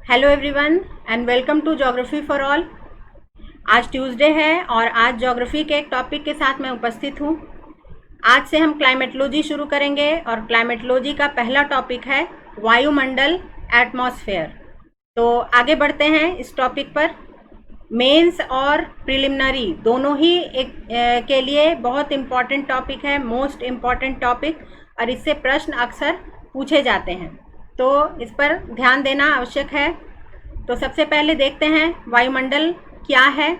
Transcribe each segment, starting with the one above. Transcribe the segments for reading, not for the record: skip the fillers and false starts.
Hello everyone and welcome to geography for all. आज Tuesday है और आज ज्योग्राफी के एक टॉपिक के साथ मैं उपस्थित हूँ। आज से हम क्लाइमेटोलॉजी शुरू करेंगे और क्लाइमेटोलॉजी का पहला टॉपिक है वायुमंडल, एटमॉस्फेयर। तो आगे बढ़ते हैं इस टॉपिक पर। मेंस और प्रिलिमिनरी दोनों ही के लिए बहुत इम्पॉर्टेंट टॉपिक है, मोस्ट इम्पॉर्टेंट टॉपिक, और इससे प्रश्न अक्सर पूछे जाते हैं, तो इस पर ध्यान देना आवश्यक है। तो सबसे पहले देखते हैं वायुमंडल क्या है।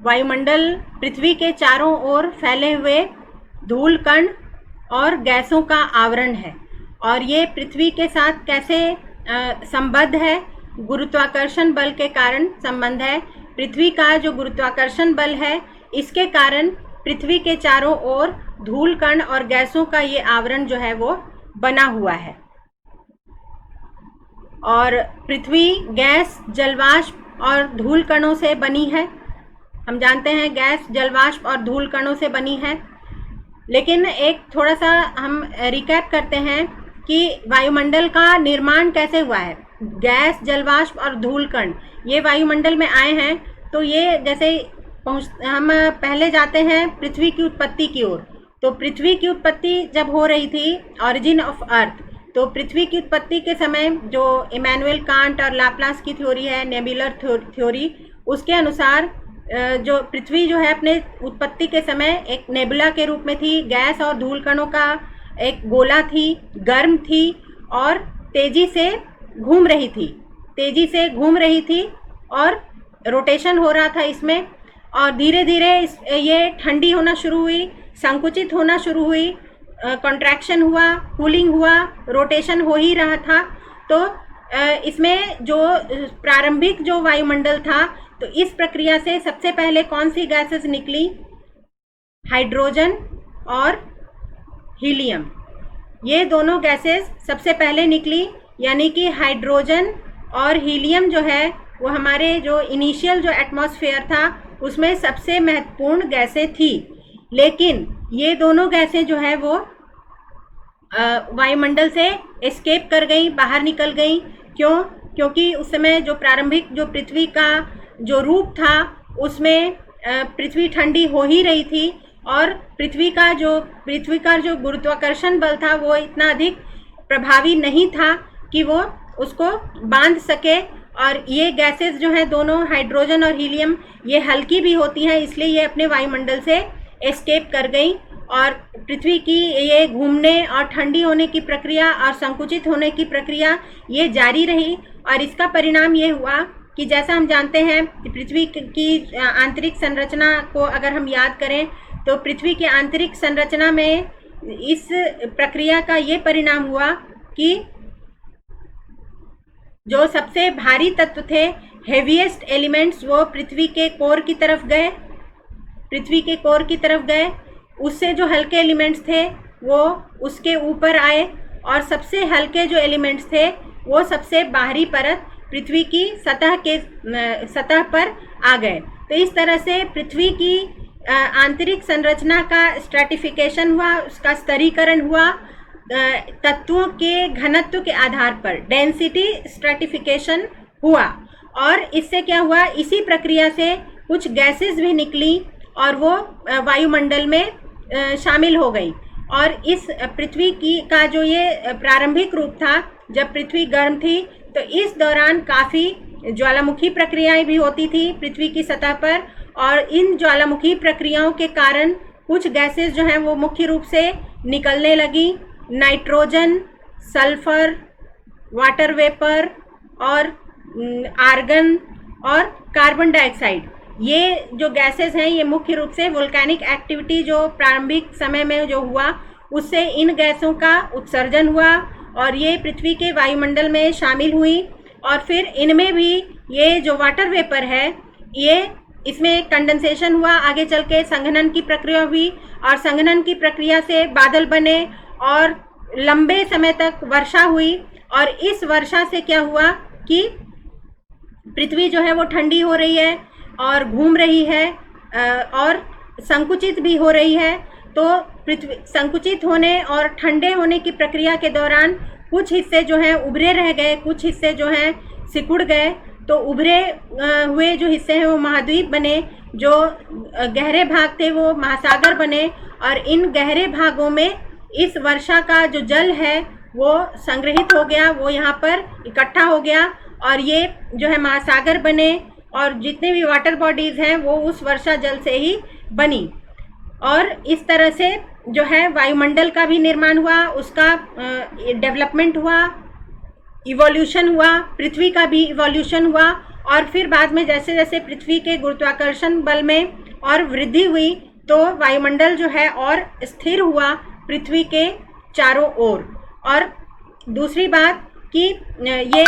वायुमंडल पृथ्वी के चारों ओर फैले हुए धूल कण और गैसों का आवरण है, और ये पृथ्वी के साथ कैसे संबद्ध है? गुरुत्वाकर्षण बल के कारण संबंध है। पृथ्वी का जो गुरुत्वाकर्षण बल है, इसके कारण पृथ्वी के चारों ओर धूल कण और गैसों का ये आवरण जो है वो बना हुआ है। और पृथ्वी गैस, जलवाष्प और धूल कणों से बनी है। हम जानते हैं गैस, जलवाष्प और धूल कणों से बनी है। लेकिन एक थोड़ा सा हम रिकैप करते हैं कि वायुमंडल का निर्माण कैसे हुआ है। गैस, जलवाष्प और धूल कण ये वायुमंडल में आए हैं। तो ये जैसे हम पहले जाते हैं पृथ्वी की उत्पत्ति की ओर। तो पृथ्वी की उत्पत्ति जब हो रही थी, ऑरिजिन ऑफ अर्थ, तो पृथ्वी की उत्पत्ति के समय जो इमैनुअल कांट और लाप्लास की थ्योरी है, नेबुलर थ्योरी, उसके अनुसार जो पृथ्वी जो है अपने उत्पत्ति के समय एक नेबुला के रूप में थी। गैस और धूल कणों का एक गोला थी, गर्म थी और तेजी से घूम रही थी और रोटेशन हो रहा था इसमें। और धीरे धीरे ये ठंडी होना शुरू हुई, संकुचित होना शुरू हुई, कॉन्ट्रैक्शन हुआ, कूलिंग हुआ, रोटेशन हो ही रहा था। तो इसमें जो प्रारंभिक जो वायुमंडल था, तो इस प्रक्रिया से सबसे पहले कौन सी गैसेस निकली? हाइड्रोजन और हीलियम। ये दोनों गैसेस सबसे पहले निकली, यानी कि हाइड्रोजन और हीलियम जो है वो हमारे जो इनिशियल जो एटमॉस्फेयर था उसमें सबसे महत्वपूर्ण गैसें थी। लेकिन ये दोनों गैसें जो है वो वायुमंडल से एस्केप कर गई, बाहर निकल गई। क्यों? क्योंकि उस समय जो प्रारंभिक जो पृथ्वी का जो रूप था उसमें पृथ्वी ठंडी हो ही रही थी, और पृथ्वी का जो गुरुत्वाकर्षण बल था वो इतना अधिक प्रभावी नहीं था कि वो उसको बांध सके। और ये गैसेस जो है दोनों, हाइड्रोजन और हीलियम, ये हल्की भी होती हैं, इसलिए ये अपने वायुमंडल से एस्केप कर गई। और पृथ्वी की ये घूमने और ठंडी होने की प्रक्रिया और संकुचित होने की प्रक्रिया ये जारी रही। और इसका परिणाम ये हुआ कि जैसा हम जानते हैं पृथ्वी की आंतरिक संरचना को अगर हम याद करें, तो पृथ्वी की आंतरिक संरचना में इस प्रक्रिया का ये परिणाम हुआ कि जो सबसे भारी तत्व थे, हेवीएस्ट एलिमेंट्स, वो पृथ्वी के कोर की तरफ गए। उससे जो हल्के एलिमेंट्स थे वो उसके ऊपर आए, और सबसे हल्के जो एलिमेंट्स थे वो सबसे बाहरी परत पृथ्वी की सतह पर आ गए। तो इस तरह से पृथ्वी की आंतरिक संरचना का स्ट्रैटिफिकेशन हुआ, उसका स्तरीकरण हुआ तत्वों के घनत्व के आधार पर, डेंसिटी स्ट्रैटिफिकेशन हुआ। और इससे क्या हुआ? इसी प्रक्रिया से कुछ गैसेस भी निकली और वो वायुमंडल में शामिल हो गई। और इस पृथ्वी का जो ये प्रारंभिक रूप था, जब पृथ्वी गर्म थी, तो इस दौरान काफ़ी ज्वालामुखी प्रक्रियाएं भी होती थी पृथ्वी की सतह पर। और इन ज्वालामुखी प्रक्रियाओं के कारण कुछ गैसेस जो हैं वो मुख्य रूप से निकलने लगी। नाइट्रोजन, सल्फर, वाटर वेपर और आर्गन और कार्बन डाइऑक्साइड, ये जो गैसेस हैं ये मुख्य रूप से वोल्केनिक एक्टिविटी जो प्रारंभिक समय में जो हुआ उससे इन गैसों का उत्सर्जन हुआ और ये पृथ्वी के वायुमंडल में शामिल हुई। और फिर इनमें भी ये जो वाटर वेपर है, ये इसमें कंडेंसेशन हुआ, आगे चल के संघनन की प्रक्रिया हुई, और संघनन की प्रक्रिया से बादल बने और लंबे समय तक वर्षा हुई। और इस वर्षा से क्या हुआ कि पृथ्वी जो है वो ठंडी हो रही है और घूम रही है और संकुचित भी हो रही है। तो पृथ्वी संकुचित होने और ठंडे होने की प्रक्रिया के दौरान कुछ हिस्से जो हैं उभरे रह गए, कुछ हिस्से जो हैं सिकुड़ गए। तो उभरे हुए जो हिस्से हैं वो महाद्वीप बने, जो गहरे भाग थे वो महासागर बने, और इन गहरे भागों में इस वर्षा का जो जल है वो संग्रहित हो गया, वो यहाँ पर इकट्ठा हो गया, और ये जो है महासागर बने, और जितने भी वाटर बॉडीज़ हैं वो उस वर्षा जल से ही बनी। और इस तरह से जो है वायुमंडल का भी निर्माण हुआ, उसका डेवलपमेंट हुआ, इवोल्यूशन हुआ, पृथ्वी का भी इवोल्यूशन हुआ, और फिर बाद में जैसे जैसे पृथ्वी के गुरुत्वाकर्षण बल में और वृद्धि हुई तो वायुमंडल जो है और स्थिर हुआ पृथ्वी के चारों ओर। और दूसरी बात कि ये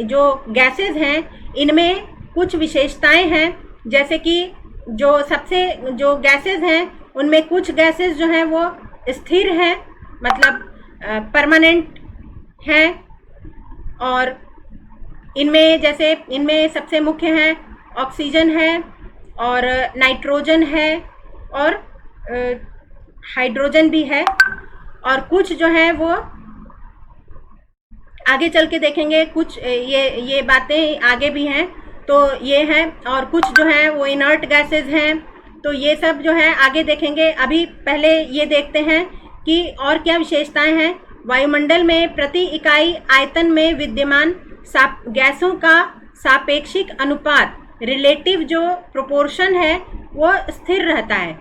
जो गैसेस हैं इनमें कुछ विशेषताएं हैं, जैसे कि जो गैसेस हैं उनमें कुछ गैसेस जो हैं वो स्थिर हैं, मतलब परमानेंट हैं, और इनमें सबसे मुख्य हैं ऑक्सीजन है और नाइट्रोजन है और हाइड्रोजन भी है, और कुछ जो है वो आगे चल के देखेंगे, कुछ ये बातें आगे भी हैं तो ये हैं, और कुछ जो है वो इनर्ट गैसेस हैं, तो ये सब जो है आगे देखेंगे। अभी पहले ये देखते हैं कि और क्या विशेषताएं हैं। वायुमंडल में प्रति इकाई आयतन में विद्यमान गैसों का सापेक्षिक अनुपात, रिलेटिव जो प्रोपोर्शन है वो स्थिर रहता है।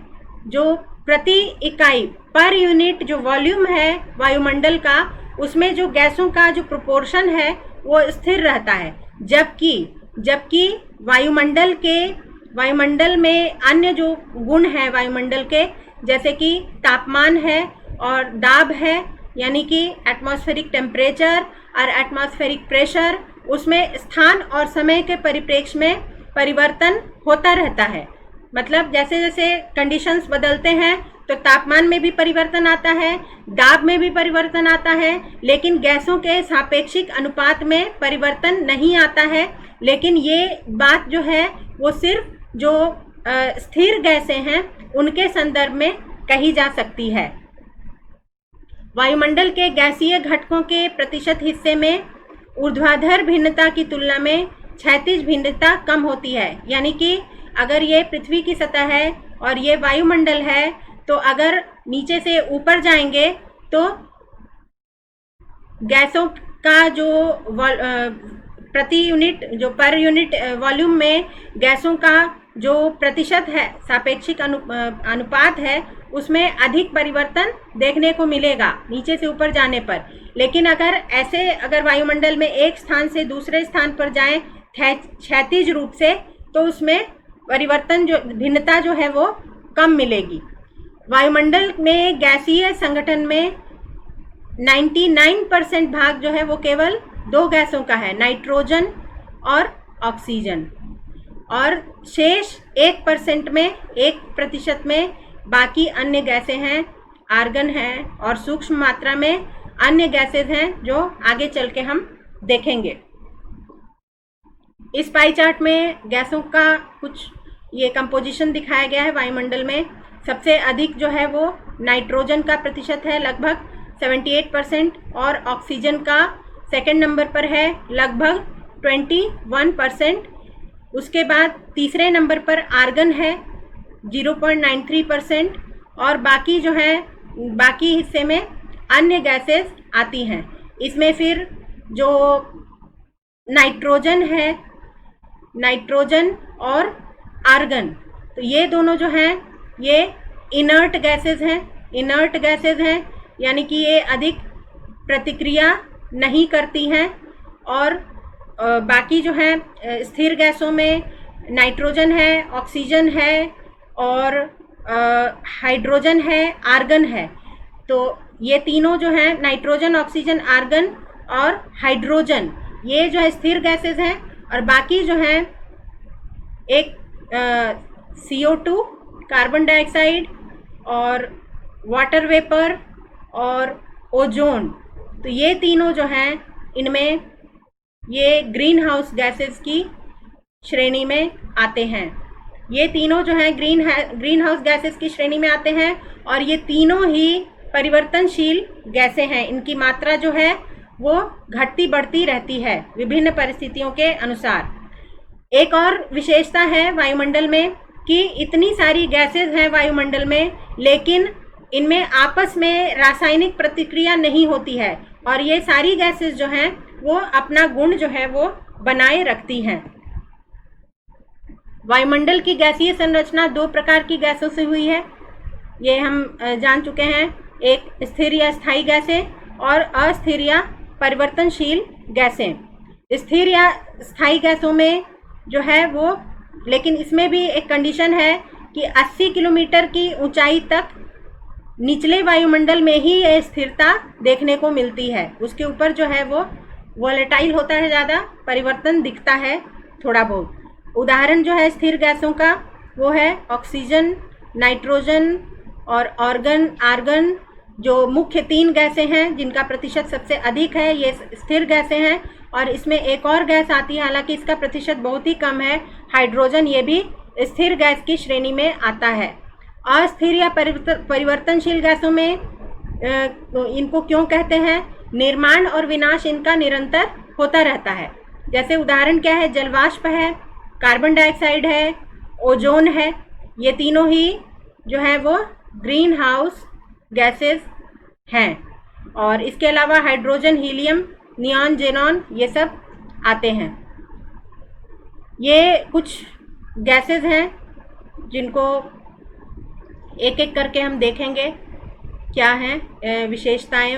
जो प्रति इकाई पर यूनिट जो वॉल्यूम है वायुमंडल का, उसमें जो गैसों का जो प्रोपोर्शन है वो स्थिर रहता है, जबकि वायुमंडल में अन्य जो गुण हैं वायुमंडल के, जैसे कि तापमान है और दाब है, यानी कि एटमॉस्फेरिक टेम्परेचर और एटमॉस्फेरिक प्रेशर, उसमें स्थान और समय के परिप्रेक्ष्य में परिवर्तन होता रहता है। मतलब जैसे जैसे कंडीशंस बदलते हैं तो तापमान में भी परिवर्तन आता है, दाब में भी परिवर्तन आता है, लेकिन गैसों के सापेक्षिक अनुपात में परिवर्तन नहीं आता है। लेकिन ये बात जो है वो सिर्फ जो स्थिर गैसें हैं उनके संदर्भ में कही जा सकती है। वायुमंडल के गैसीय घटकों के प्रतिशत हिस्से में ऊर्ध्वाधर भिन्नता की तुलना में क्षैतिज भिन्नता कम होती है। यानी कि अगर ये पृथ्वी की सतह है और ये वायुमंडल है, तो अगर नीचे से ऊपर जाएंगे तो गैसों का जो पर यूनिट वॉल्यूम में गैसों का जो प्रतिशत है, सापेक्षिक अनुपात है, उसमें अधिक परिवर्तन देखने को मिलेगा नीचे से ऊपर जाने पर। लेकिन अगर वायुमंडल में एक स्थान से दूसरे स्थान पर जाएं क्षैतिज रूप से, तो उसमें परिवर्तन जो भिन्नता जो है वो कम मिलेगी। वायुमंडल में गैसीय संगठन में 99% भाग जो है वो केवल दो गैसों का है, नाइट्रोजन और ऑक्सीजन, और शेष 1% में बाकी अन्य गैसें हैं, आर्गन है, और सूक्ष्म मात्रा में अन्य गैसेज हैं जो आगे चल के हम देखेंगे। इस पाई चार्ट में गैसों का कुछ ये कंपोजिशन दिखाया गया है। वायुमंडल में सबसे अधिक जो है वो नाइट्रोजन का प्रतिशत है, लगभग 78%, और ऑक्सीजन का सेकंड नंबर पर है, लगभग 21%। उसके बाद तीसरे नंबर पर आर्गन है 0.93%, और बाकी जो है बाकी हिस्से में अन्य गैसेस आती हैं। इसमें फिर जो नाइट्रोजन है, नाइट्रोजन और आर्गन, तो ये दोनों जो हैं ये इनर्ट गैसेस हैं, यानी कि ये अधिक प्रतिक्रिया नहीं करती हैं। और बाकी जो है स्थिर गैसों में नाइट्रोजन है, ऑक्सीजन है और हाइड्रोजन है, आर्गन है। तो ये तीनों जो हैं, नाइट्रोजन, ऑक्सीजन, आर्गन और हाइड्रोजन, ये जो है स्थिर गैसेस हैं। और बाकी जो हैं एक CO2, कार्बन डाइऑक्साइड और वाटर वेपर और ओजोन, तो ये तीनों जो हैं इनमें ये ग्रीन हाउस गैसेस की श्रेणी में आते हैं। ये तीनों जो हैं ग्रीन हाउस गैसेस की श्रेणी में आते हैं और ये तीनों ही परिवर्तनशील गैसें हैं। इनकी मात्रा जो है वो घटती बढ़ती रहती है विभिन्न परिस्थितियों के अनुसार। एक और विशेषता है वायुमंडल में कि इतनी सारी गैसेस हैं वायुमंडल में, लेकिन इनमें आपस में रासायनिक प्रतिक्रिया नहीं होती है और ये सारी गैसेस जो हैं वो अपना गुण जो है वो बनाए रखती हैं। वायुमंडल की गैसीय संरचना दो प्रकार की गैसों से हुई है, ये हम जान चुके हैं। एक स्थिर या स्थायी गैसें और अस्थिर या परिवर्तनशील गैसें। स्थिर या स्थायी गैसों में जो है वो, लेकिन इसमें भी एक कंडीशन है कि 80 किलोमीटर की ऊंचाई तक निचले वायुमंडल में ही ये स्थिरता देखने को मिलती है। उसके ऊपर जो है वो वोलेटाइल होता है, ज़्यादा परिवर्तन दिखता है थोड़ा बहुत। उदाहरण जो है स्थिर गैसों का वो है ऑक्सीजन, नाइट्रोजन और आर्गन, जो मुख्य 3 गैसें हैं जिनका प्रतिशत सबसे अधिक है, ये स्थिर गैसें हैं। और इसमें एक और गैस आती है, हालांकि इसका प्रतिशत बहुत ही कम है, हाइड्रोजन, ये भी स्थिर गैस की श्रेणी में आता है। अस्थिर या परिवर्तनशील गैसों में इनको क्यों कहते हैं? निर्माण और विनाश इनका निरंतर होता रहता है। जैसे उदाहरण क्या है? जलवाष्प है, कार्बन डाइऑक्साइड है, ओजोन है, ये तीनों ही जो है वो ग्रीन हाउस गैसेस हैं। और इसके अलावा हाइड्रोजन, हीलियम, नियॉन, जेनॉन, ये सब आते हैं। ये कुछ गैसेस हैं जिनको एक एक करके हम देखेंगे क्या हैं विशेषताएं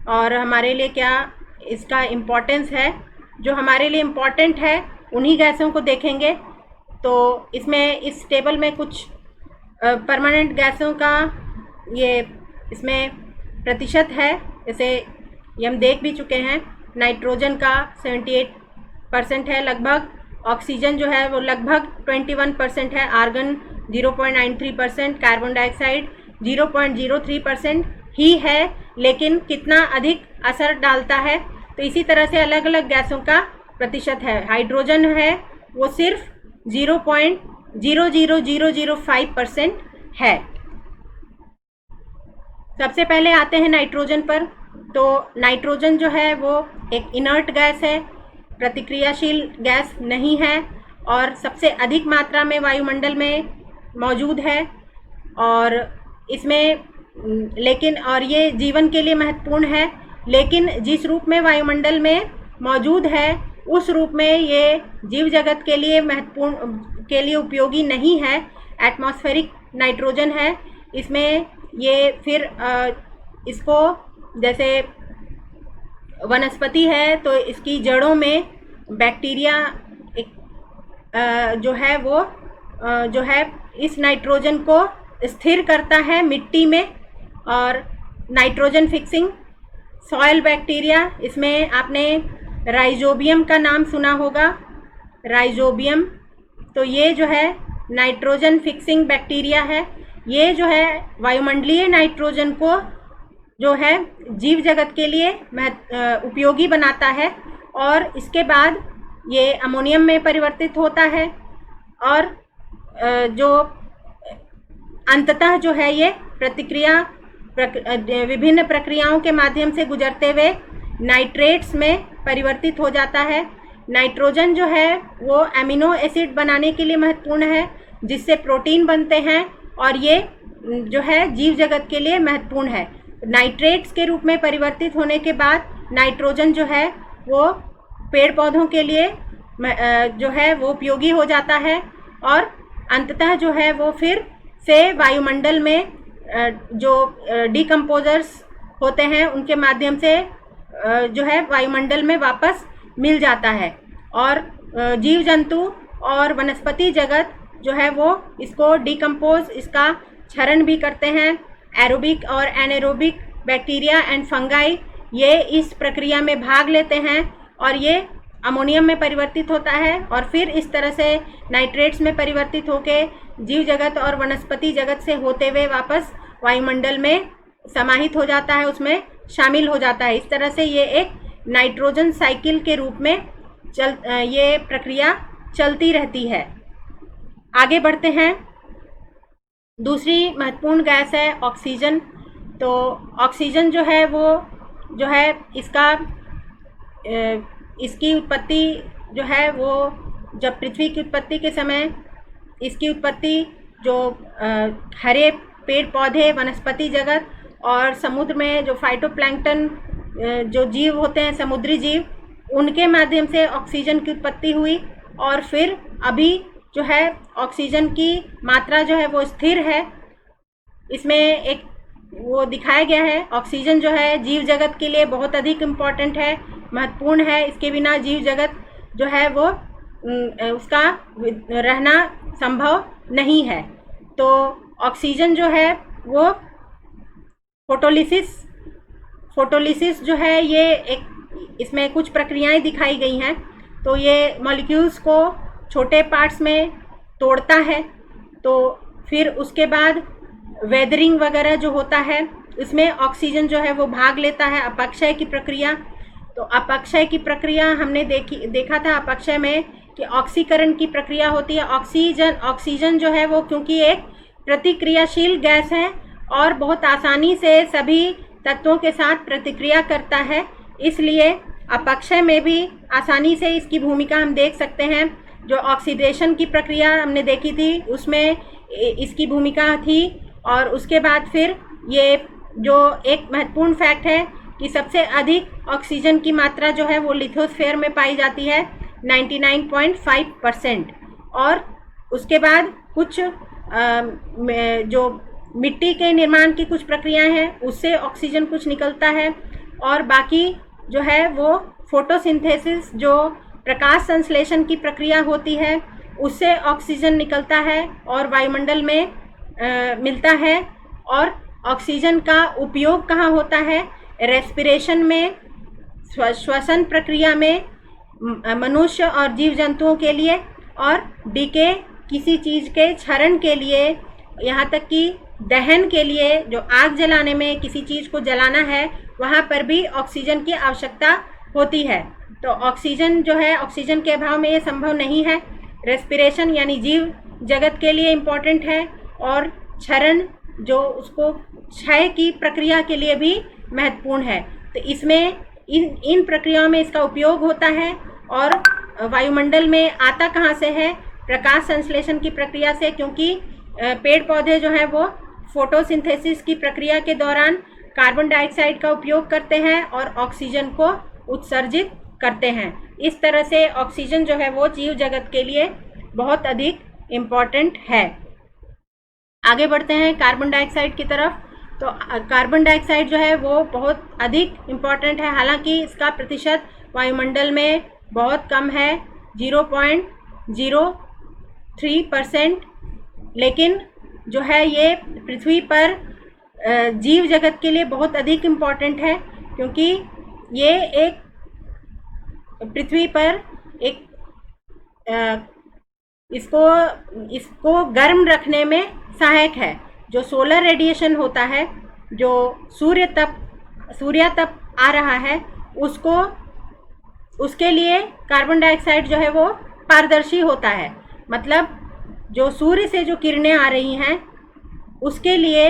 और हमारे लिए क्या इसका इम्पोर्टेंस है। जो हमारे लिए इम्पोर्टेंट है उन्हीं गैसों को देखेंगे। तो इसमें इस टेबल में कुछ परमानेंट गैसों का ये इसमें प्रतिशत है, जैसे ये हम देख भी चुके हैं। नाइट्रोजन का 78% है लगभग, ऑक्सीजन जो है वो लगभग 21% है, आर्गन 0.93%, कार्बन डाइऑक्साइड 0.03% ही है, लेकिन कितना अधिक असर डालता है तो इसी तरह से अलग अलग गैसों का प्रतिशत है। हाइड्रोजन है वो सिर्फ 0.00005% है। सबसे पहले आते हैं नाइट्रोजन पर। तो नाइट्रोजन जो है वो एक इनर्ट गैस है, प्रतिक्रियाशील गैस नहीं है और सबसे अधिक मात्रा में वायुमंडल में मौजूद है। और इसमें लेकिन और ये जीवन के लिए महत्वपूर्ण है, लेकिन जिस रूप में वायुमंडल में मौजूद है उस रूप में ये जीव जगत के लिए उपयोगी नहीं है। एटमॉस्फेरिक नाइट्रोजन है, इसमें ये फिर इसको जैसे वनस्पति है तो इसकी जड़ों में बैक्टीरिया जो है वो जो है इस नाइट्रोजन को स्थिर करता है मिट्टी में। और नाइट्रोजन फिक्सिंग सॉइल बैक्टीरिया, इसमें आपने राइजोबियम का नाम सुना होगा, राइजोबियम। तो ये जो है नाइट्रोजन फिक्सिंग बैक्टीरिया है। ये जो है वायुमंडलीय नाइट्रोजन को जो है जीव जगत के लिए उपयोगी बनाता है और इसके बाद ये अमोनियम में परिवर्तित होता है और जो अंततः जो है ये विभिन्न प्रक्रियाओं के माध्यम से गुजरते हुए नाइट्रेट्स में परिवर्तित हो जाता है। नाइट्रोजन जो है वो एमिनो एसिड बनाने के लिए महत्वपूर्ण है, जिससे प्रोटीन बनते हैं और ये जो है जीव जगत के लिए महत्वपूर्ण है। नाइट्रेट्स के रूप में परिवर्तित होने के बाद नाइट्रोजन जो है वो पेड़ पौधों के लिए जो है वो उपयोगी हो जाता है और अंततः जो है वो फिर से वायुमंडल में जो डिकम्पोजर्स होते हैं उनके माध्यम से जो है वायुमंडल में वापस मिल जाता है। और जीव जंतु और वनस्पति जगत जो है वो इसको डिकम्पोज, इसका क्षरण भी करते हैं। एरोबिक और एनारोबिक बैक्टीरिया एंड फंगाई ये इस प्रक्रिया में भाग लेते हैं और ये अमोनियम में परिवर्तित होता है और फिर इस तरह से नाइट्रेट्स में परिवर्तित होके जीव जगत और वनस्पति जगत से होते हुए वापस वायुमंडल में समाहित हो जाता है, उसमें शामिल हो जाता है। इस तरह से ये एक नाइट्रोजन साइकिल के रूप में ये प्रक्रिया चलती रहती है। आगे बढ़ते हैं। दूसरी महत्वपूर्ण गैस है ऑक्सीजन। तो ऑक्सीजन जो है वो जो है इसकी उत्पत्ति जो है वो जब पृथ्वी की उत्पत्ति के समय इसकी उत्पत्ति जो हरे पेड़ पौधे, वनस्पति जगत और समुद्र में जो फाइटोप्लैंक्टन जो जीव होते हैं, समुद्री जीव, उनके माध्यम से ऑक्सीजन की उत्पत्ति हुई। और फिर अभी जो है ऑक्सीजन की मात्रा जो है वो स्थिर है। इसमें एक वो दिखाया गया है, ऑक्सीजन जो है जीव जगत के लिए बहुत अधिक इम्पॉर्टेंट है, महत्वपूर्ण है। इसके बिना जीव जगत जो है वो उसका रहना संभव नहीं है। तो ऑक्सीजन जो है वो फोटोलिसिस जो है ये एक, इसमें कुछ प्रक्रियाएं दिखाई गई हैं। तो ये मॉलिक्यूल्स को छोटे पार्ट्स में तोड़ता है। तो फिर उसके बाद वेदरिंग वगैरह जो होता है इसमें ऑक्सीजन जो है वो भाग लेता है। अपक्षय की प्रक्रिया, तो अपक्षय की प्रक्रिया हमने देखा था अपक्षय में कि ऑक्सीकरण की प्रक्रिया होती है। ऑक्सीजन जो है वो क्योंकि एक प्रतिक्रियाशील गैस है और बहुत आसानी से सभी तत्वों के साथ प्रतिक्रिया करता है, इसलिए अपक्षय में भी आसानी से इसकी भूमिका हम देख सकते हैं। जो ऑक्सीडेशन की प्रक्रिया हमने देखी थी उसमें इसकी भूमिका थी। और उसके बाद फिर ये जो एक महत्वपूर्ण फैक्ट है कि सबसे अधिक ऑक्सीजन की मात्रा जो है वो लिथोस्फीयर में पाई जाती है, 99.5%। और उसके बाद कुछ जो मिट्टी के निर्माण की कुछ प्रक्रियाएं हैं उससे ऑक्सीजन कुछ निकलता है। और बाकी जो है वो फोटोसिंथेसिस, जो प्रकाश संश्लेषण की प्रक्रिया होती है, उससे ऑक्सीजन निकलता है और वायुमंडल में मिलता है। और ऑक्सीजन का उपयोग कहाँ होता है? रेस्पिरेशन में, श्वसन प्रक्रिया में, मनुष्य और जीव जंतुओं के लिए, और डीके किसी चीज़ के क्षरण के लिए, यहाँ तक कि दहन के लिए, जो आग जलाने में किसी चीज़ को जलाना है वहाँ पर भी ऑक्सीजन की आवश्यकता होती है। तो ऑक्सीजन जो है, ऑक्सीजन के अभाव में ये संभव नहीं है। रेस्पिरेशन यानी जीव जगत के लिए इम्पोर्टेंट है, और क्षरण जो उसको क्षय की प्रक्रिया के लिए भी महत्वपूर्ण है। तो इसमें इन प्रक्रियाओं में इसका उपयोग होता है। और वायुमंडल में आता कहाँ से है? प्रकाश संश्लेषण की प्रक्रिया से, क्योंकि पेड़ पौधे जो हैं वो फोटोसिंथेसिस की प्रक्रिया के दौरान कार्बन डाइऑक्साइड का उपयोग करते हैं और ऑक्सीजन को उत्सर्जित करते हैं। इस तरह से ऑक्सीजन जो है वो जीव जगत के लिए बहुत अधिक इम्पॉर्टेंट है। आगे बढ़ते हैं कार्बन डाइऑक्साइड की तरफ। तो कार्बन डाइऑक्साइड जो है वो बहुत अधिक इम्पॉर्टेंट है, हालांकि इसका प्रतिशत वायुमंडल में बहुत कम है, 0.03%, लेकिन जो है ये पृथ्वी पर जीव जगत के लिए बहुत अधिक इम्पॉर्टेंट है, क्योंकि ये एक पृथ्वी पर एक इसको गर्म रखने में सहायक है। जो सोलर रेडिएशन होता है, जो सूर्य तप आ रहा है, उसके लिए कार्बन डाइऑक्साइड जो है वो पारदर्शी होता है। मतलब जो सूर्य से जो किरणें आ रही हैं उसके लिए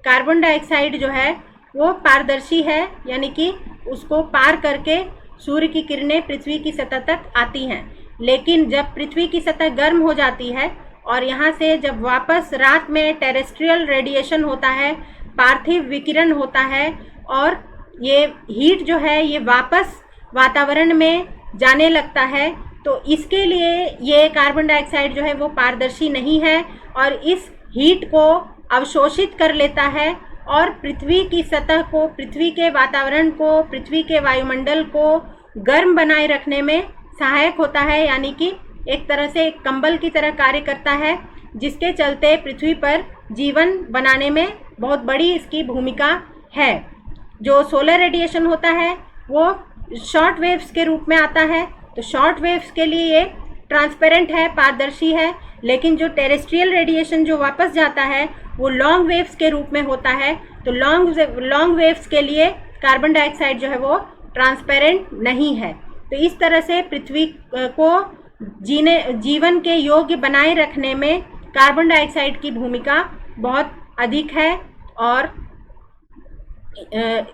कार्बन डाइऑक्साइड जो है वो पारदर्शी है, यानी कि उसको पार करके सूर्य की किरणें पृथ्वी की सतह तक आती हैं। लेकिन जब पृथ्वी की सतह गर्म हो जाती है और यहाँ से जब वापस रात में टेरेस्ट्रियल रेडिएशन होता है, पार्थिव विकिरण होता है, और ये हीट जो है ये वापस वातावरण में जाने लगता है, तो इसके लिए ये कार्बन डाइऑक्साइड जो है वो पारदर्शी नहीं है और इस हीट को अवशोषित कर लेता है और पृथ्वी की सतह को, पृथ्वी के वातावरण को, पृथ्वी के वायुमंडल को गर्म बनाए रखने में सहायक होता है, यानी कि एक तरह से एक कंबल की तरह कार्य करता है, जिसके चलते पृथ्वी पर जीवन बनाने में बहुत बड़ी इसकी भूमिका है। जो सोलर रेडिएशन होता है वो शॉर्ट वेव्स के रूप में आता है, तो शॉर्ट वेव्स के लिए ये ट्रांसपेरेंट है, पारदर्शी है, लेकिन जो टेरेस्ट्रियल रेडिएशन जो वापस जाता है वो लॉन्ग वेव्स के रूप में होता है। तो लॉन्ग वेव्स के लिए कार्बन डाइऑक्साइड जो है वो ट्रांसपेरेंट नहीं है। तो इस तरह से पृथ्वी को जीवन के योग्य बनाए रखने में कार्बन डाइऑक्साइड की भूमिका बहुत अधिक है।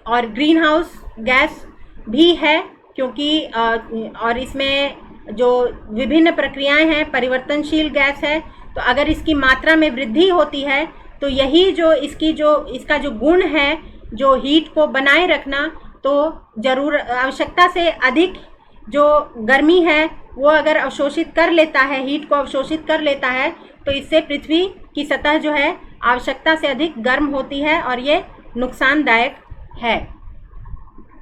और ग्रीन हाउस गैस भी है, क्योंकि और इसमें जो विभिन्न प्रक्रियाएं हैं, परिवर्तनशील गैस है, तो अगर इसकी मात्रा में वृद्धि होती है तो यही जो इसका जो गुण है, जो हीट को बनाए रखना, तो आवश्यकता से अधिक जो गर्मी है वो अगर अवशोषित कर लेता है, हीट को अवशोषित कर लेता है, तो इससे पृथ्वी की सतह जो है आवश्यकता से अधिक गर्म होती है और ये नुकसानदायक है।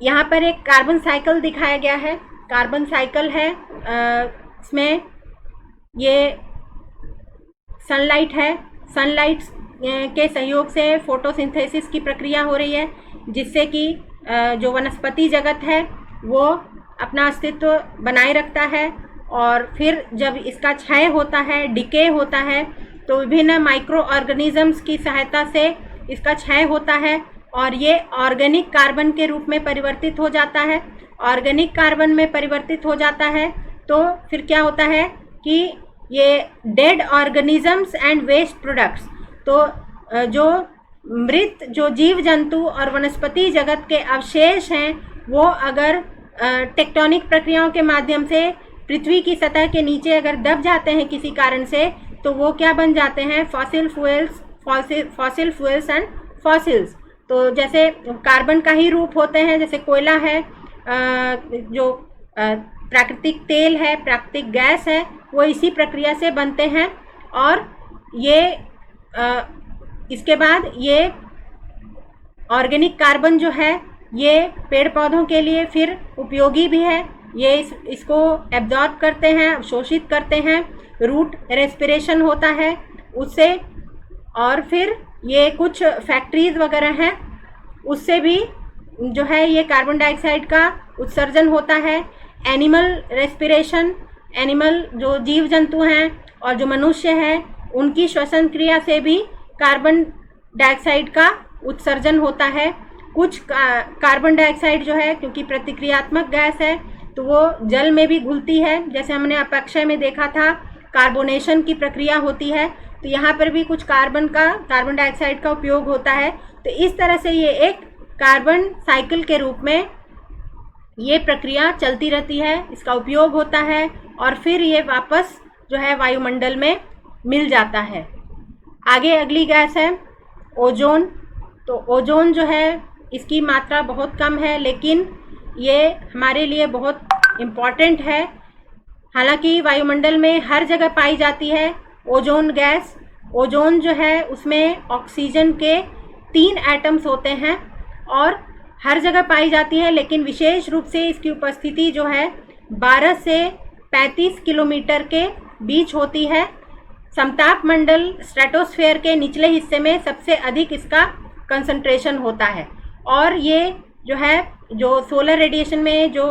यहाँ पर एक कार्बन साइकिल दिखाया गया है। कार्बन साइकिल है, इसमें ये सनलाइट है। सनलाइट के सहयोग से फोटोसिंथेसिस की प्रक्रिया हो रही है, जिससे कि जो वनस्पति जगत है वो अपना अस्तित्व बनाए रखता है। और फिर जब इसका क्षय होता है, डिके होता है, तो विभिन्न माइक्रो ऑर्गेनिजम्स की सहायता से इसका क्षय होता है और ये ऑर्गेनिक कार्बन के रूप में परिवर्तित हो जाता है। ऑर्गेनिक कार्बन में परिवर्तित हो जाता है तो फिर क्या होता है कि ये dead organisms and waste products, तो जो मृत जो जीव जंतु और वनस्पति जगत के अवशेष हैं वो अगर टेक्टोनिक प्रक्रियाओं के माध्यम से पृथ्वी की सतह के नीचे अगर दब जाते हैं किसी कारण से, तो वो क्या बन जाते हैं? Fossil fuels and fossils. तो जैसे कार्बन का ही रूप होते हैं, जैसे कोयला है, जो प्राकृतिक तेल है, प्राकृतिक गैस है, वो इसी प्रक्रिया से बनते हैं। और ये इसके बाद ये ऑर्गेनिक कार्बन जो है ये पेड़ पौधों के लिए फिर उपयोगी भी है। ये इसको एब्जॉर्ब करते हैं, अवशोषित करते हैं, रूट रेस्पिरेशन होता है उससे। और फिर ये कुछ फैक्ट्रीज वगैरह हैं, उससे भी जो है ये कार्बन डाइऑक्साइड का उत्सर्जन होता है। एनिमल रेस्पिरेशन, एनिमल जो जीव जंतु हैं और जो मनुष्य हैं, उनकी श्वसन क्रिया से भी कार्बन डाइऑक्साइड का उत्सर्जन होता है। कुछ कार्बन डाइऑक्साइड जो है, क्योंकि प्रतिक्रियात्मक गैस है, तो वो जल में भी घुलती है। जैसे हमने अपक्षय में देखा था, कार्बोनेशन की प्रक्रिया होती है, तो यहाँ पर भी कुछ कार्बन डाइऑक्साइड का उपयोग होता है। तो इस तरह से ये एक कार्बन साइकिल के रूप में ये प्रक्रिया चलती रहती है, इसका उपयोग होता है और फिर ये वापस जो है वायुमंडल में मिल जाता है। आगे अगली गैस है ओजोन। तो ओजोन जो है इसकी मात्रा बहुत कम है, लेकिन ये हमारे लिए बहुत इम्पॉर्टेंट है। हालांकि वायुमंडल में हर जगह पाई जाती है ओजोन गैस। ओजोन जो है उसमें ऑक्सीजन के 3 एटम्स होते हैं और हर जगह पाई जाती है, लेकिन विशेष रूप से इसकी उपस्थिति जो है 12 से 35 किलोमीटर के बीच होती है। समताप मंडल स्ट्रेटोस्फेयर के निचले हिस्से में सबसे अधिक इसका कंसंट्रेशन होता है। और ये जो है जो सोलर रेडिएशन में जो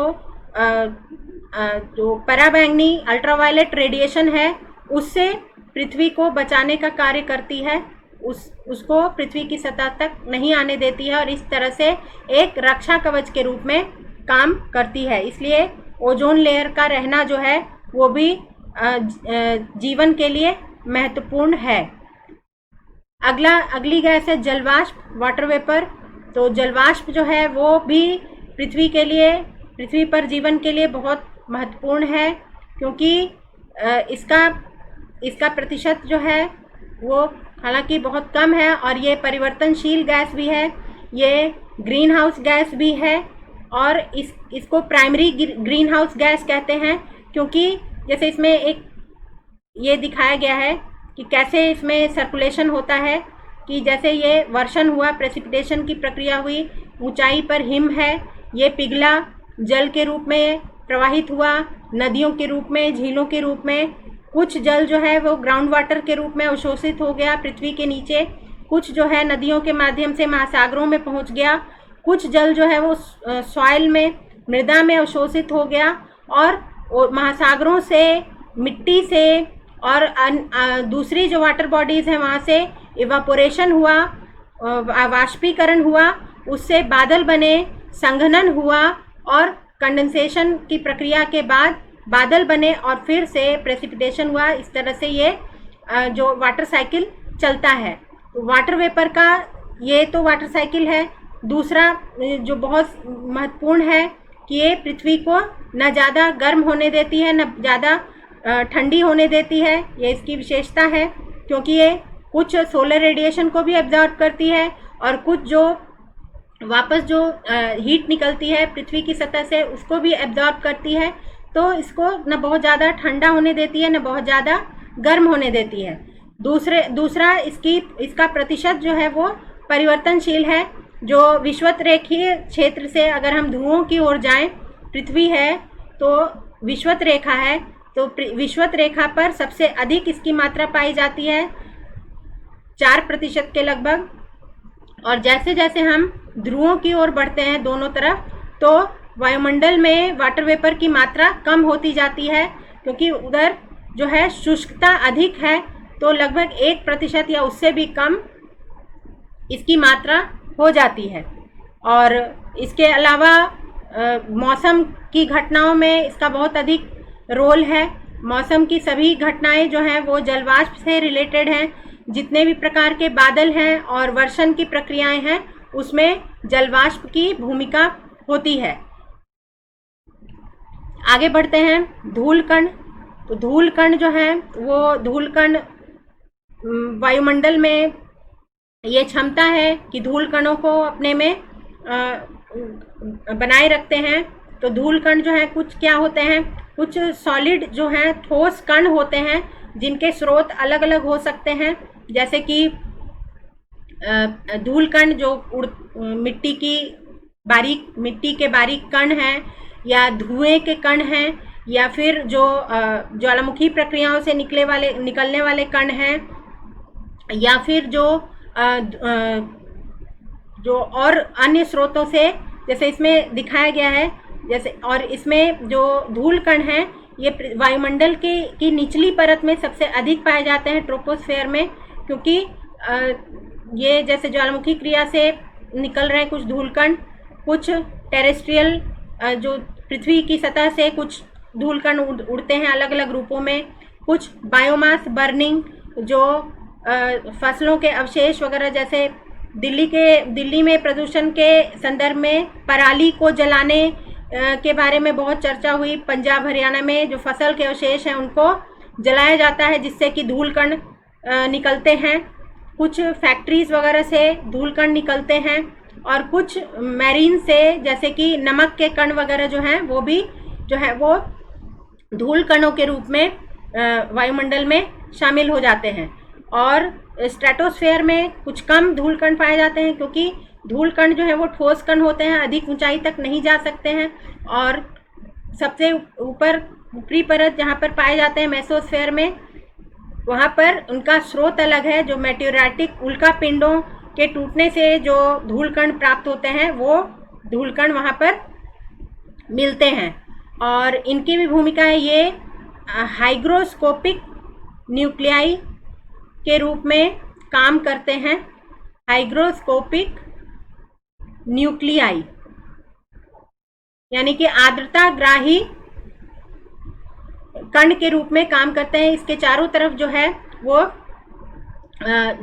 पराबैंगनी अल्ट्रावायलेट रेडिएशन है उससे पृथ्वी को बचाने का कार्य करती है, उसको पृथ्वी की सतह तक नहीं आने देती है और इस तरह से एक रक्षा कवच के रूप में काम करती है। इसलिए ओजोन लेयर का रहना जो है वो भी जीवन के लिए महत्वपूर्ण है। अगली गैस है जलवाष्प, वाटर वेपर। तो जलवाष्प जो है वो भी पृथ्वी पर जीवन के लिए बहुत महत्वपूर्ण है, क्योंकि इसका प्रतिशत जो है वो हालांकि बहुत कम है और ये परिवर्तनशील गैस भी है, ये ग्रीन हाउस गैस भी है। और इसको प्राइमरी ग्रीन हाउस गैस कहते हैं, क्योंकि जैसे इसमें एक ये दिखाया गया है कि कैसे इसमें सर्कुलेशन होता है, कि जैसे ये वर्षण हुआ, प्रेसिपिटेशन की प्रक्रिया हुई, ऊंचाई पर हिम है, ये पिघला, जल के रूप में प्रवाहित हुआ, नदियों के रूप में, झीलों के रूप में। कुछ जल जो है वो ग्राउंड वाटर के रूप में अवशोषित हो गया पृथ्वी के नीचे, कुछ जो है नदियों के माध्यम से महासागरों में पहुंच गया, कुछ जल जो है वो सॉइल में, मृदा में अवशोषित हो गया और महासागरों से, मिट्टी से और दूसरी जो वाटर बॉडीज़ हैं वहाँ से इवापोरेशन हुआ, वाष्पीकरण हुआ, उससे बादल बने, संघनन हुआ और कंडेंसेशन की प्रक्रिया के बाद बादल बने और फिर से प्रेसिपिटेशन हुआ। इस तरह से ये जो वाटर साइकिल चलता है। तो वाटर वेपर का ये तो वाटर साइकिल है। दूसरा जो बहुत महत्वपूर्ण है कि ये पृथ्वी को न ज़्यादा गर्म होने देती है, न ज़्यादा ठंडी होने देती है। ये इसकी विशेषता है, क्योंकि ये कुछ सोलर रेडिएशन को भी एब्जॉर्ब करती है और कुछ जो वापस जो हीट निकलती है पृथ्वी की सतह से उसको भी एब्जॉर्ब करती है। तो इसको न बहुत ज़्यादा ठंडा होने देती है, न बहुत ज़्यादा गर्म होने देती है। दूसरा इसका प्रतिशत जो है वो परिवर्तनशील है। जो विषुवतरेखीय क्षेत्र से अगर हम ध्रुवों की ओर जाएं, पृथ्वी है तो विषुवत रेखा है, तो विषुवत रेखा पर सबसे अधिक इसकी मात्रा पाई जाती है 4% के लगभग। और जैसे जैसे हम ध्रुवों की ओर बढ़ते हैं दोनों तरफ, तो वायुमंडल में वाटर वेपर की मात्रा कम होती जाती है, क्योंकि उधर जो है शुष्कता अधिक है। तो लगभग 1% या उससे भी कम इसकी मात्रा हो जाती है। और इसके अलावा मौसम की घटनाओं में इसका बहुत अधिक रोल है। मौसम की सभी घटनाएं जो हैं वो जलवाष्प से रिलेटेड हैं। जितने भी प्रकार के बादल हैं और वर्षण की प्रक्रियाएं हैं, उसमें जलवाष्प की भूमिका होती है। आगे बढ़ते हैं। धूलकण। तो धूलकण जो है वो धूलकण वायुमंडल में ये क्षमता है कि धूलकणों को अपने में बनाए रखते हैं। तो धूलकण जो है कुछ क्या होते हैं, कुछ सॉलिड जो हैं ठोस कण होते हैं, जिनके स्रोत अलग अलग हो सकते हैं। जैसे कि धूलकण जो मिट्टी के बारीक कण हैं, या धुएं के कण हैं, या फिर जो ज्वालामुखी प्रक्रियाओं से निकलने वाले कण हैं, या फिर जो और अन्य स्रोतों से, जैसे इसमें दिखाया गया है। जैसे और इसमें जो धूल कण हैं ये वायुमंडल की निचली परत में सबसे अधिक पाए जाते हैं, ट्रोपोस्फेयर में, क्योंकि ये जैसे ज्वालामुखी क्रिया से निकल रहे हैं कुछ धूलकण, कुछ टेरेस्ट्रियल जो पृथ्वी की सतह से कुछ धूलकण उड़ते हैं अलग अलग रूपों में, कुछ बायोमास बर्निंग जो फसलों के अवशेष वगैरह, जैसे दिल्ली में प्रदूषण के संदर्भ में पराली को जलाने के बारे में बहुत चर्चा हुई। पंजाब हरियाणा में जो फसल के अवशेष हैं उनको जलाया जाता है, जिससे कि धूलकण निकलते हैं। कुछ फैक्ट्रीज वगैरह से धूलकण निकलते हैं, और कुछ मैरीन से, जैसे कि नमक के कण वगैरह जो हैं वो भी जो है वो धूल कणों के रूप में वायुमंडल में शामिल हो जाते हैं। और स्ट्रेटोस्फेयर में कुछ कम धूल कण पाए जाते हैं, क्योंकि धूल कण जो है वो ठोस कण होते हैं, अधिक ऊंचाई तक नहीं जा सकते हैं। और सबसे ऊपरी परत जहाँ पर पाए जाते हैं मेसोस्फेयर में, वहाँ पर उनका स्रोत अलग है। जो मेटेओराइटिक उल्का पिंडों के टूटने से जो धूल कण प्राप्त होते हैं, वो धूल कण वहाँ पर मिलते हैं। और इनकी भी भूमिका है, ये हाइग्रोस्कोपिक न्यूक्लियाई के रूप में काम करते हैं। हाइग्रोस्कोपिक न्यूक्लियाई यानी कि आर्द्रताग्राही कण के रूप में काम करते हैं। इसके चारों तरफ जो है वो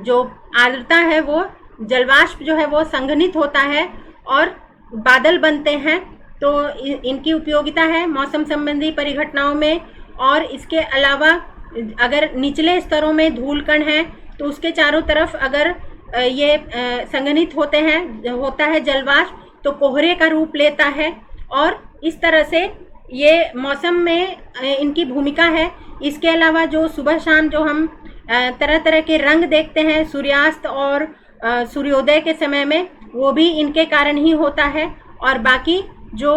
जो आर्द्रता है वो जलवाष्प जो है वो संघनित होता है और बादल बनते हैं। तो इनकी उपयोगिता है मौसम संबंधी परिघटनाओं में। और इसके अलावा अगर निचले स्तरों में धूल कण हैं तो उसके चारों तरफ अगर ये संघनित होता है जलवाष्प, तो कोहरे का रूप लेता है। और इस तरह से ये मौसम में इनकी भूमिका है। इसके अलावा जो सुबह शाम जो हम तरह तरह के रंग देखते हैं सूर्यास्त और सूर्योदय के समय में, वो भी इनके कारण ही होता है। और बाकी जो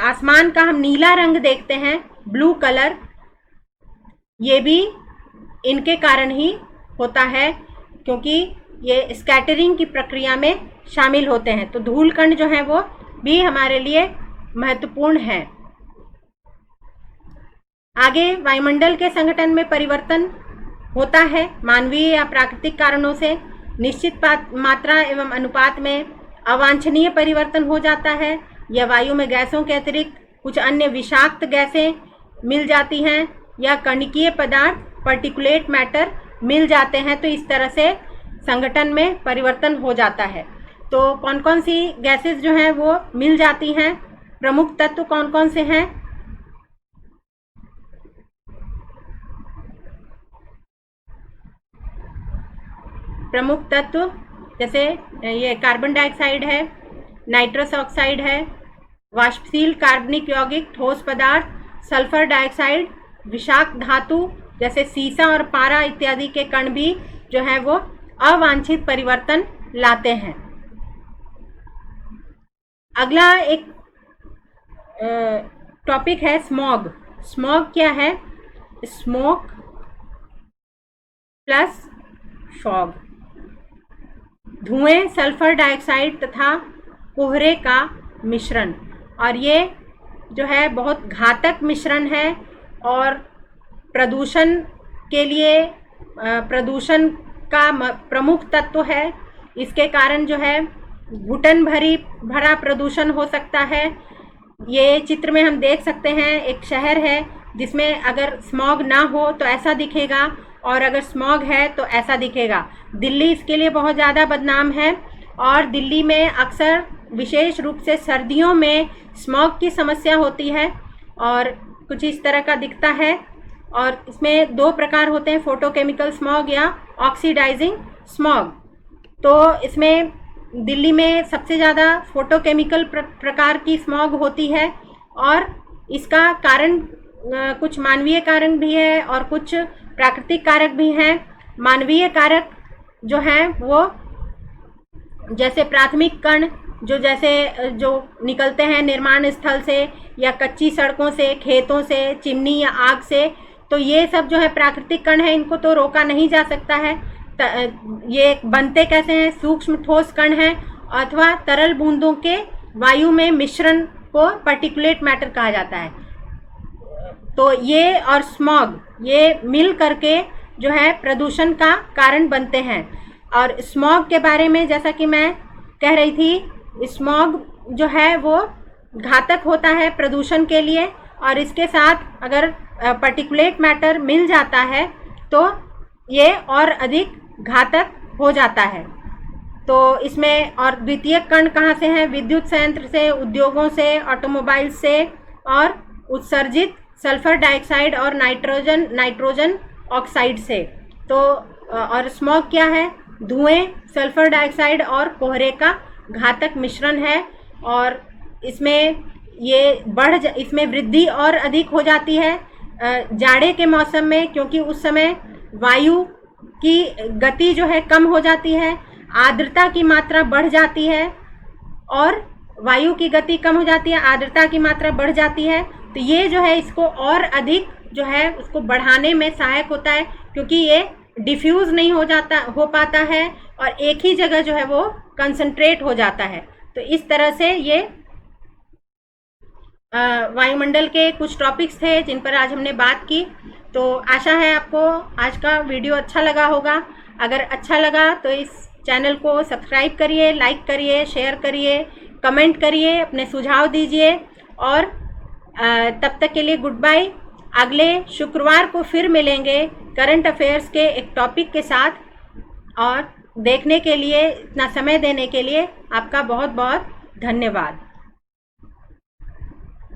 आसमान का हम नीला रंग देखते हैं, ब्लू कलर, ये भी इनके कारण ही होता है, क्योंकि ये स्कैटरिंग की प्रक्रिया में शामिल होते हैं। तो धूल कण जो है वो भी हमारे लिए महत्वपूर्ण है। आगे वायुमंडल के संगठन में परिवर्तन होता है मानवीय या प्राकृतिक कारणों से। निश्चित मात्रा एवं अनुपात में अवांछनीय परिवर्तन हो जाता है, या वायु में गैसों के अतिरिक्त कुछ अन्य विषाक्त गैसें मिल जाती हैं या कणिकीय पदार्थ पार्टिकुलेट मैटर मिल जाते हैं, तो इस तरह से संगठन में परिवर्तन हो जाता है। तो कौन कौन सी गैसेस जो हैं वो मिल जाती हैं, प्रमुख तत्व कौन कौन से हैं? प्रमुख तत्व जैसे ये कार्बन डाइऑक्साइड है, नाइट्रस ऑक्साइड है, वाष्पशील कार्बनिक यौगिक ठोस पदार्थ, सल्फर डाइऑक्साइड, विषाक्त धातु जैसे सीसा और पारा इत्यादि के कण भी जो है वो अवांछित परिवर्तन लाते हैं। अगला एक टॉपिक है स्मॉग। स्मॉग क्या है? स्मोक प्लस फॉग, धुएं, सल्फर डाइऑक्साइड तथा कोहरे का मिश्रण। और ये जो है बहुत घातक मिश्रण है और प्रदूषण के लिए प्रदूषण का प्रमुख तत्व है। इसके कारण जो है घुटन भरा प्रदूषण हो सकता है। ये चित्र में हम देख सकते हैं, एक शहर है जिसमें अगर स्मॉग ना हो तो ऐसा दिखेगा और अगर स्मॉग है तो ऐसा दिखेगा। दिल्ली इसके लिए बहुत ज़्यादा बदनाम है और दिल्ली में अक्सर विशेष रूप से सर्दियों में स्मॉग की समस्या होती है और कुछ इस तरह का दिखता है। और इसमें दो प्रकार होते हैं, फोटोकेमिकल स्मॉग या ऑक्सीडाइजिंग स्मॉग। तो इसमें दिल्ली में सबसे ज़्यादा फोटोकेमिकल प्रकार की स्मॉग होती है और इसका कारण कुछ मानवीय कारण भी है और कुछ प्राकृतिक कारक भी हैं। मानवीय कारक जो हैं वो जैसे प्राथमिक कण जो निकलते हैं निर्माण स्थल से या कच्ची सड़कों से, खेतों से, चिमनी या आग से, तो ये सब जो है प्राकृतिक कण है, इनको तो रोका नहीं जा सकता है। ये बनते कैसे हैं? सूक्ष्म ठोस कण हैं अथवा तरल बूंदों के वायु में मिश्रण को पार्टिकुलेट मैटर कहा जाता है। तो ये और स्मॉग ये मिल करके जो है प्रदूषण का कारण बनते हैं। और स्मॉग के बारे में जैसा कि मैं कह रही थी, स्मॉग जो है वो घातक होता है प्रदूषण के लिए और इसके साथ अगर पार्टिकुलेट मैटर मिल जाता है तो ये और अधिक घातक हो जाता है। तो इसमें और द्वितीय कण कहाँ से हैं? विद्युत संयंत्र से, उद्योगों से, ऑटोमोबाइल से और उत्सर्जित सल्फर डाइऑक्साइड और नाइट्रोजन ऑक्साइड से। तो और स्मॉग क्या है? धुएं, सल्फर डाइऑक्साइड और कोहरे का घातक मिश्रण है और इसमें इसमें वृद्धि और अधिक हो जाती है जाड़े के मौसम में, क्योंकि उस समय वायु की गति जो है कम हो जाती है, आर्द्रता की मात्रा बढ़ जाती है और वायु की गति कम हो जाती है, आर्द्रता की मात्रा बढ़ जाती है। तो ये जो है इसको और अधिक जो है उसको बढ़ाने में सहायक होता है, क्योंकि ये डिफ्यूज़ नहीं हो पाता है और एक ही जगह जो है वो कंसंट्रेट हो जाता है। तो इस तरह से ये वायुमंडल के कुछ टॉपिक्स थे जिन पर आज हमने बात की। तो आशा है आपको आज का वीडियो अच्छा लगा होगा। अगर अच्छा लगा तो इस चैनल को सब्सक्राइब करिए, लाइक करिए, शेयर करिए, कमेंट करिए, अपने सुझाव दीजिए और तब तक के लिए गुड बाय। अगले शुक्रवार को फिर मिलेंगे करंट अफेयर्स के एक टॉपिक के साथ। और देखने के लिए, इतना समय देने के लिए आपका बहुत बहुत धन्यवाद।